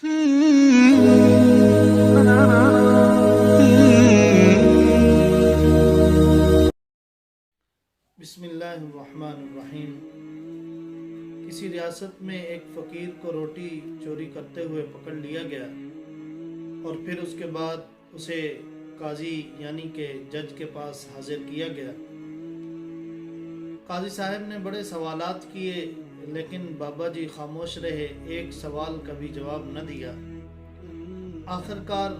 بسم اللہ الرحمن الرحیم۔ کسی ریاست میں ایک فقیر کو روٹی چوری کرتے ہوئے پکڑ لیا گیا اور پھر اس کے بعد اسے قاضی یعنی کہ جج کے پاس حاضر کیا گیا۔ قاضی صاحب نے بڑے سوالات کیے لیکن بابا جی خاموش رہے، ایک سوال کا بھی جواب نہ دیا۔ آخر کار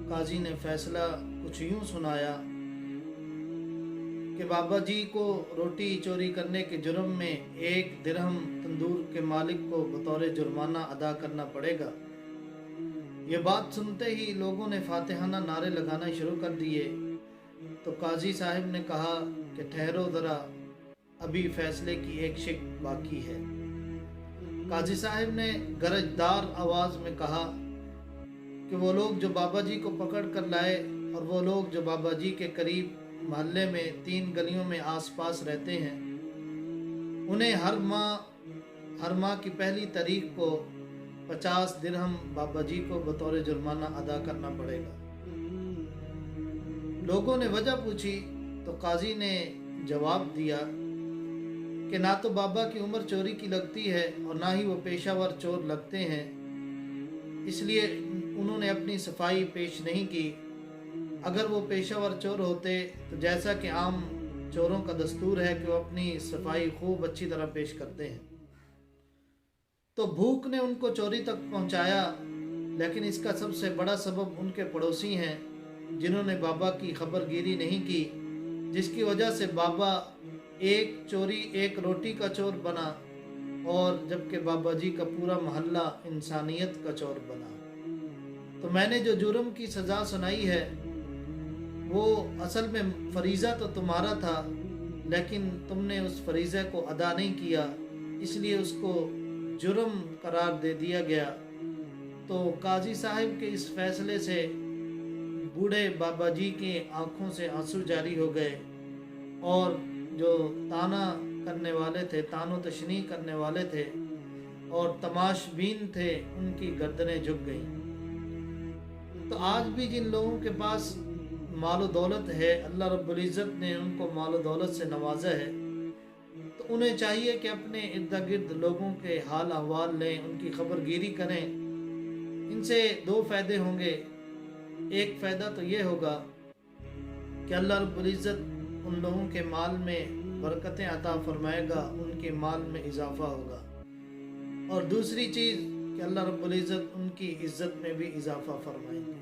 قاضی نے فیصلہ کچھ یوں سنایا کہ بابا جی کو روٹی چوری کرنے کے جرم میں 1 درہم تندور کے مالک کو بطور جرمانہ ادا کرنا پڑے گا۔ یہ بات سنتے ہی لوگوں نے فاتحانہ نعرے لگانا شروع کر دیے تو قاضی صاحب نے کہا کہ ٹھہرو ذرا، ابھی فیصلے کی ایک شق باقی ہے۔ قاضی صاحب نے گرجدار آواز میں کہا کہ وہ لوگ جو بابا جی کو پکڑ کر لائے اور وہ لوگ جو بابا جی کے قریب محلے میں 3 گلیوں میں آس پاس رہتے ہیں، انہیں ہر ماہ کی پہلی تاریخ کو 50 درہم بابا جی کو بطور جرمانہ ادا کرنا پڑے گا۔ لوگوں نے وجہ پوچھی تو قاضی نے جواب دیا کہ نہ تو بابا کی عمر چوری کی لگتی ہے اور نہ ہی وہ پیشہ ور چور لگتے ہیں، اس لیے انہوں نے اپنی صفائی پیش نہیں کی۔ اگر وہ پیشہ ور چور ہوتے تو جیسا کہ عام چوروں کا دستور ہے کہ وہ اپنی صفائی خوب اچھی طرح پیش کرتے ہیں، تو بھوک نے ان کو چوری تک پہنچایا، لیکن اس کا سب سے بڑا سبب ان کے پڑوسی ہیں جنہوں نے بابا کی خبر گیری نہیں کی، جس کی وجہ سے بابا ایک روٹی کا چور بنا اور جبکہ بابا جی کا پورا محلہ انسانیت کا چور بنا۔ تو میں نے جو جرم کی سزا سنائی ہے وہ اصل میں فریضہ تو تمہارا تھا، لیکن تم نے اس فریضہ کو ادا نہیں کیا، اس لیے اس کو جرم قرار دے دیا گیا۔ تو قاضی صاحب کے اس فیصلے سے بوڑھے بابا جی کی آنکھوں سے آنسو جاری ہو گئے اور جو تانا کرنے والے تھے، تان و تشنیع کرنے والے تھے اور تماش بین تھے، ان کی گردنیں جھک گئیں۔ تو آج بھی جن لوگوں کے پاس مال و دولت ہے، اللہ رب العزت نے ان کو مال و دولت سے نوازا ہے، تو انہیں چاہیے کہ اپنے ارد گرد لوگوں کے حال احوال لیں، ان کی خبر گیری کریں۔ ان سے 2 فائدے ہوں گے۔ ایک فائدہ تو یہ ہوگا کہ اللہ رب العزت ان لوگوں کے مال میں برکتیں عطا فرمائے گا، ان کے مال میں اضافہ ہوگا، اور دوسری چیز کہ اللہ رب العزت ان کی عزت میں بھی اضافہ فرمائیں گے۔